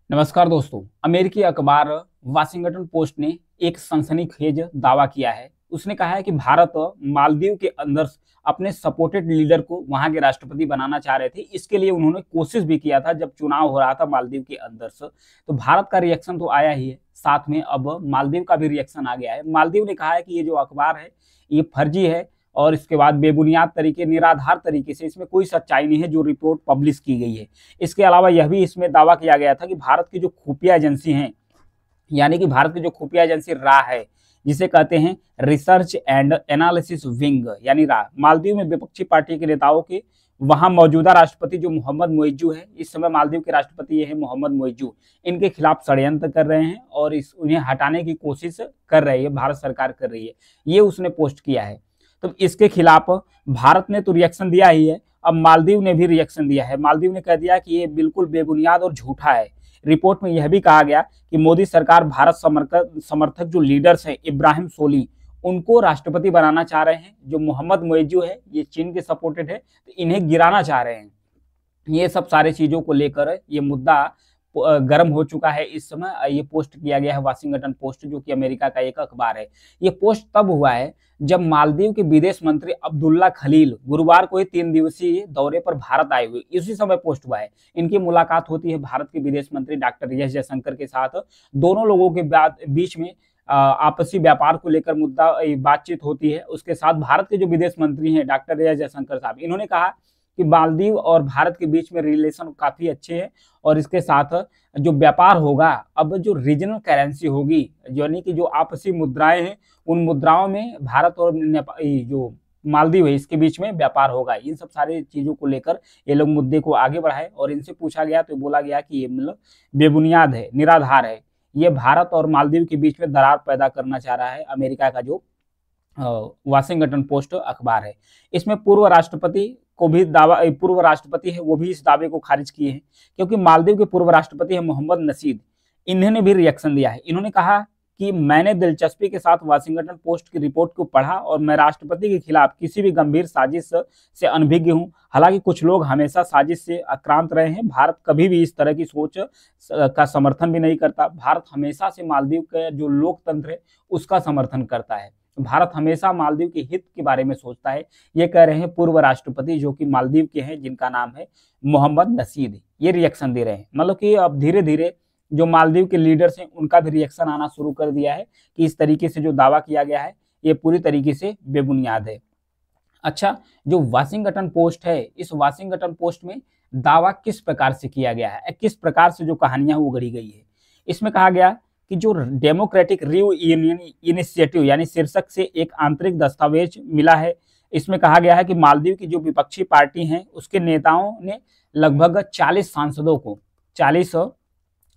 नमस्कार दोस्तों। अमेरिकी अखबार वाशिंगटन पोस्ट ने एक सनसनीखेज दावा किया है। उसने कहा है कि भारत मालदीव के अंदर अपने सपोर्टेड लीडर को वहां के राष्ट्रपति बनाना चाह रहे थे। इसके लिए उन्होंने कोशिश भी किया था जब चुनाव हो रहा था मालदीव के अंदर से। तो भारत का रिएक्शन तो आया ही है, साथ में अब मालदीव का भी रिएक्शन आ गया है। मालदीव ने कहा है कि ये जो अखबार है ये फर्जी है और इसके बाद बेबुनियाद तरीके, निराधार तरीके से, इसमें कोई सच्चाई नहीं है जो रिपोर्ट पब्लिश की गई है। इसके अलावा यह भी इसमें दावा किया गया था कि भारत की जो खुफिया एजेंसी हैं, यानी कि भारत की जो खुफिया एजेंसी रा है, जिसे कहते हैं रिसर्च एंड एनालिसिस विंग यानी रा, मालदीव में विपक्षी पार्टी के नेताओं के वहां मौजूदा राष्ट्रपति जो मोहम्मद मोइजू है, इस समय मालदीव के राष्ट्रपति ये है मोहम्मद मोइजू, इनके खिलाफ षड्यंत्र कर रहे हैं और उन्हें हटाने की कोशिश कर रही है, भारत सरकार कर रही है। ये उसने पोस्ट किया है। तो इसके खिलाफ भारत ने तो रिएक्शन दिया ही है, अब मालदीव ने भी रिएक्शन दिया है। मालदीव ने कह दिया कि ये बिल्कुल बेबुनियाद और झूठा है। रिपोर्ट में यह भी कहा गया कि मोदी सरकार भारत समर्थक जो लीडर्स हैं, इब्राहिम सोली, उनको राष्ट्रपति बनाना चाह रहे हैं। जो मोहम्मद मोइजू है ये चीन के सपोर्टेड है, तो इन्हें गिराना चाह रहे हैं। ये सब सारे चीजों को लेकर ये मुद्दा गर्म हो चुका है। इस समय ये पोस्ट किया गया है वाशिंगटन पोस्ट, जो कि अमेरिका का एक अखबार है। ये पोस्ट तब हुआ है जब मालदीव के विदेश मंत्री अब्दुल्ला खलील गुरुवार को ही 3 दिवसीय दौरे पर भारत आए हुए, इसी समय पोस्ट हुआ है। इनकी मुलाकात होती है भारत के विदेश मंत्री डॉक्टर एस जयशंकर के साथ। दोनों लोगों के बीच में आपसी व्यापार को लेकर मुद्दा बातचीत होती है। उसके साथ भारत के जो विदेश मंत्री हैं डॉक्टर एस जयशंकर साहब, इन्होंने कहा कि मालदीव और भारत के बीच में रिलेशन काफी अच्छे हैं और इसके साथ जो व्यापार होगा, अब जो रीजनल करेंसी होगी, यानी कि जो आपसी मुद्राएं हैं, उन मुद्राओं में भारत और जो मालदीव है इसके बीच में व्यापार होगा। इन सब सारी चीजों को लेकर ये लोग मुद्दे को आगे बढ़ाए और इनसे पूछा गया तो बोला गया कि ये मतलब बेबुनियाद है, निराधार है। ये भारत और मालदीव के बीच में दरार पैदा करना चाह रहा है अमेरिका का जो वाशिंगटन पोस्ट अखबार है। इसमें पूर्व राष्ट्रपति को भी दावा, पूर्व राष्ट्रपति है वो भी इस दावे को खारिज किए हैं, क्योंकि मालदीव के पूर्व राष्ट्रपति है मोहम्मद नसीद, इन्होंने भी रिएक्शन दिया है। इन्होंने कहा कि मैंने दिलचस्पी के साथ वाशिंगटन पोस्ट की रिपोर्ट को पढ़ा और मैं राष्ट्रपति के खिलाफ किसी भी गंभीर साजिश से अनभिज्ञ हूं। हालांकि कुछ लोग हमेशा साजिश से आक्रांत रहे हैं। भारत कभी भी इस तरह की सोच का समर्थन भी नहीं करता। भारत हमेशा से मालदीव का जो लोकतंत्र है उसका समर्थन करता है। भारत हमेशा मालदीव के हित के बारे में सोचता है। ये कह रहे हैं पूर्व राष्ट्रपति जो कि मालदीव के हैं, जिनका नाम है मोहम्मद नसीद। ये रिएक्शन दे रहे हैं, मतलब कि अब धीरे धीरे जो मालदीव के लीडर्स हैं उनका भी रिएक्शन आना शुरू कर दिया है कि इस तरीके से जो दावा किया गया है ये पूरी तरीके से बेबुनियाद है। अच्छा, जो वाशिंगटन पोस्ट है, इस वाशिंगटन पोस्ट में दावा किस प्रकार से किया गया है, किस प्रकार से जो कहानियां उगड़ी गई है। इसमें कहा गया कि जो डेमोक्रेटिक रीयूनियन इनिशिएटिव यानी शीर्षक से एक आंतरिक दस्तावेज मिला है। इसमें कहा गया है कि मालदीव की जो विपक्षी पार्टी हैं उसके नेताओं ने लगभग 40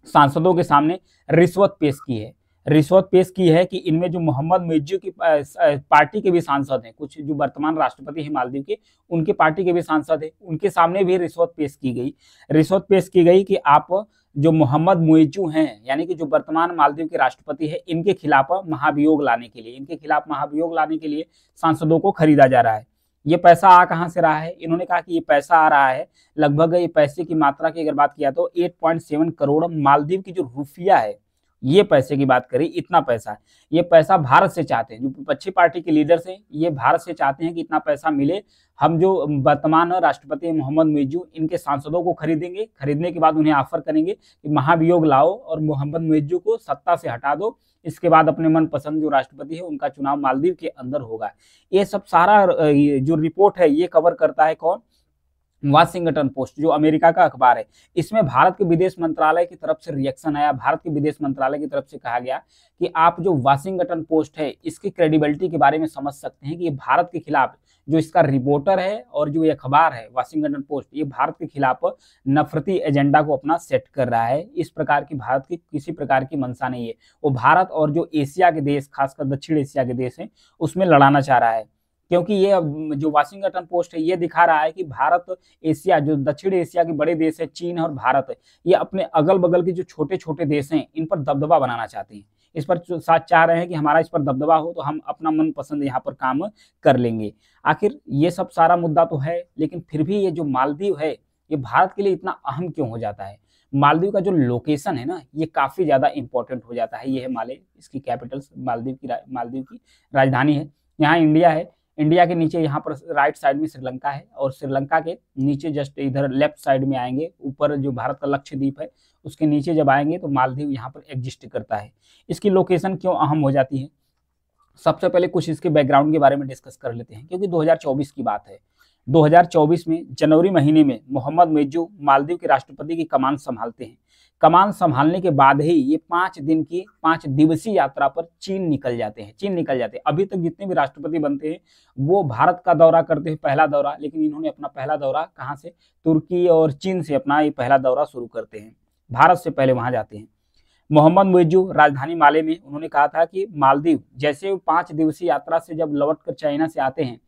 सांसदों के सामने रिश्वत पेश की है। रिश्वत पेश की है कि इनमें जो मोहम्मद मोइजू की पार्टी के भी सांसद हैं, कुछ जो वर्तमान राष्ट्रपति हैं मालदीव के, उनके पार्टी के भी सांसद हैं, उनके सामने भी रिश्वत पेश की गई। रिश्वत पेश की गई कि आप जो मोहम्मद मोइजू हैं, यानी कि जो वर्तमान मालदीव के राष्ट्रपति है, इनके खिलाफ महाभियोग लाने के लिए सांसदों को खरीदा जा रहा है। ये पैसा आ कहां से रहा है? इन्होंने कहा कि ये पैसा आ रहा है, लगभग ये पैसे की मात्रा की अगर बात किया तो 8.7 करोड़ मालदीव की जो रुपया है, ये पैसे की बात करें, इतना पैसा है। ये पैसा भारत से चाहते हैं, जो विपक्षी पार्टी के लीडर्स हैं ये भारत से चाहते हैं कि इतना पैसा मिले, हम जो वर्तमान राष्ट्रपति मोहम्मद मोइजू इनके सांसदों को खरीदेंगे, खरीदने के बाद उन्हें ऑफर करेंगे कि महाभियोग लाओ और मोहम्मद मोइजू को सत्ता से हटा दो। इसके बाद अपने मनपसंद जो राष्ट्रपति है उनका चुनाव मालदीव के अंदर होगा। ये सब सारा जो रिपोर्ट है ये कवर करता है कौन? वाशिंगटन पोस्ट, जो अमेरिका का अखबार है। इसमें भारत के विदेश मंत्रालय की तरफ से रिएक्शन आया। भारत के विदेश मंत्रालय की तरफ से कहा गया कि आप जो वाशिंगटन पोस्ट है इसकी क्रेडिबिलिटी के बारे में समझ सकते हैं कि ये भारत के खिलाफ जो इसका रिपोर्टर है और जो ये अखबार है वाशिंगटन पोस्ट, ये भारत के खिलाफ नफरती एजेंडा को अपना सेट कर रहा है। इस प्रकार की भारत की किसी प्रकार की मंशा नहीं है। वो भारत और जो एशिया के देश, खासकर दक्षिण एशिया के देश हैं, उसमें लड़ाना चाह रहा है। क्योंकि ये जो वाशिंगटन पोस्ट है ये दिखा रहा है कि भारत एशिया, जो दक्षिण एशिया के बड़े देश है चीन और भारत है, ये अपने अगल बगल के जो छोटे छोटे देश हैं इन पर दबदबा बनाना चाहते हैं। इस पर साथ चाह रहे हैं कि हमारा इस पर दबदबा हो तो हम अपना मनपसंद यहाँ पर काम कर लेंगे। आखिर ये सब सारा मुद्दा तो है, लेकिन फिर भी ये जो मालदीव है ये भारत के लिए इतना अहम क्यों हो जाता है? मालदीव का जो लोकेशन है ना, ये काफी ज्यादा इंपॉर्टेंट हो जाता है। ये है माले, इसकी कैपिटल मालदीव की राजधानी है। यहाँ इंडिया है, इंडिया के नीचे यहाँ पर राइट साइड में श्रीलंका है, और श्रीलंका के नीचे जस्ट इधर लेफ्ट साइड में आएंगे, ऊपर जो भारत का लक्षद्वीप है उसके नीचे जब आएंगे तो मालदीव यहाँ पर एग्जिस्ट करता है। इसकी लोकेशन क्यों अहम हो जाती है, सबसे पहले कुछ इसके बैकग्राउंड के बारे में डिस्कस कर लेते हैं, क्योंकि 2024 की बात है। 2024 में जनवरी महीने में मोहम्मद मेज्जू मालदीव के राष्ट्रपति की कमान संभालते हैं। कमान संभालने के बाद ही ये 5 दिवसीय यात्रा पर चीन निकल जाते हैं। अभी तक जितने भी राष्ट्रपति बनते हैं वो भारत का दौरा करते हैं, पहला दौरा, लेकिन इन्होंने अपना पहला दौरा कहाँ से, तुर्की और चीन से अपना ये पहला दौरा शुरू करते हैं, भारत से पहले वहां जाते हैं। मोहम्मद मुइज्जू राजधानी माले में उन्होंने कहा था कि मालदीव जैसे 5 दिवसीय यात्रा से जब लौट कर चाइना से आते हैं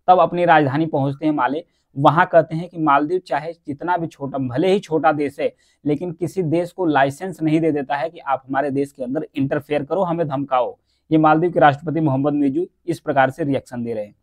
तब अपनी राजधानी पहुंचते हैं माले। वहां कहते हैं कि मालदीव चाहे जितना भी छोटा, भले ही छोटा देश है, लेकिन किसी देश को लाइसेंस नहीं दे देता है कि आप हमारे देश के अंदर इंटरफेयर करो, हमें धमकाओ। ये मालदीव के राष्ट्रपति मोहम्मद मुइज्जू इस प्रकार से रिएक्शन दे रहे हैं।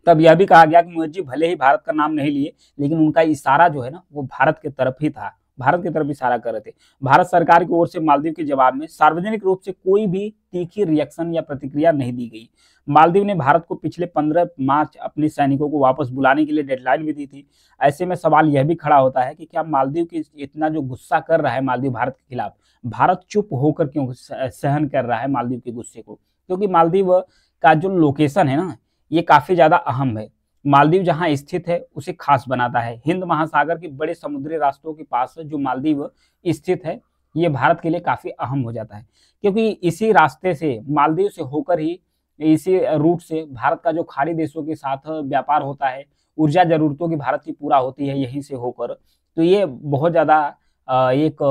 तब यह भी कहा गया कि मुइज्जू भले ही भारत का नाम नहीं लिए, लेकिन उनका इशारा जो है ना वो भारत की तरफ ही था, भारत की तरफ इशारा कर रहे थे। भारत सरकार की ओर से मालदीव के जवाब में सार्वजनिक रूप से कोई भी तीखी रिएक्शन या प्रतिक्रिया नहीं दी गई। मालदीव ने भारत को पिछले 15 मार्च अपने सैनिकों को वापस बुलाने के लिए डेडलाइन भी दी थी। ऐसे में सवाल यह भी खड़ा होता है कि क्या मालदीव की इतना जो गुस्सा कर रहा है मालदीव भारत के खिलाफ, भारत चुप होकर क्यों सहन कर रहा है मालदीव के गुस्से को, क्योंकि मालदीव का जो लोकेशन है ना ये काफी ज्यादा अहम है। मालदीव जहां स्थित है उसे खास बनाता है। हिंद महासागर के बड़े समुद्री रास्तों के पास जो मालदीव स्थित है ये भारत के लिए काफी अहम हो जाता है, क्योंकि इसी रास्ते से, मालदीव से होकर ही, इसी रूट से भारत का जो खाड़ी देशों के साथ व्यापार होता है, ऊर्जा जरूरतों की भारत की पूरा होती है यहीं से होकर। तो ये बहुत ज्यादा एक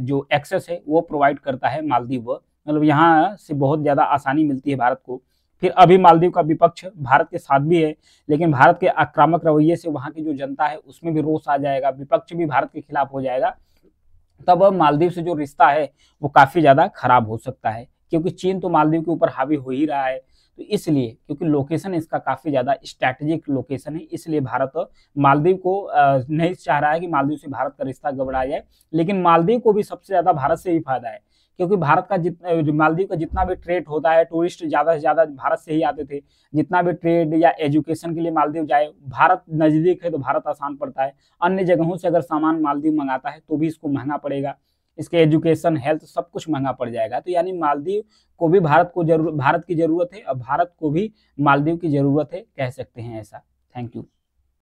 जो एक्सेस है वो प्रोवाइड करता है मालदीव, मतलब यहाँ से बहुत ज्यादा आसानी मिलती है भारत को। फिर अभी मालदीव का विपक्ष भारत के साथ भी है, लेकिन भारत के आक्रामक रवैये से वहां की जो जनता है उसमें भी रोष आ जाएगा, विपक्ष भी भारत के खिलाफ हो जाएगा। तब मालदीव से जो रिश्ता है वो काफी ज्यादा खराब हो सकता है, क्योंकि चीन तो मालदीव के ऊपर हावी हो ही रहा है। तो इसलिए, क्योंकि लोकेशन इसका काफी ज्यादा स्ट्रैटेजिक लोकेशन है, इसलिए भारत मालदीव को नहीं चाह रहा है कि मालदीव से भारत का रिश्ता गड़बड़ा जाए। लेकिन मालदीव को भी सबसे ज्यादा भारत से ही फायदा है, क्योंकि भारत का मालदीव का जितना भी ट्रेड होता है, टूरिस्ट ज्यादा से ज्यादा भारत से ही आते थे। जितना भी ट्रेड या एजुकेशन के लिए मालदीव जाए, भारत नजदीक है तो भारत आसान पड़ता है। अन्य जगहों से अगर सामान मालदीव मंगाता है तो भी इसको महंगा पड़ेगा, इसके एजुकेशन, हेल्थ सब कुछ महंगा पड़ जाएगा। तो यानी मालदीव को भी भारत की जरूरत है और भारत को भी मालदीव की जरूरत है, कह सकते हैं ऐसा। Thank you.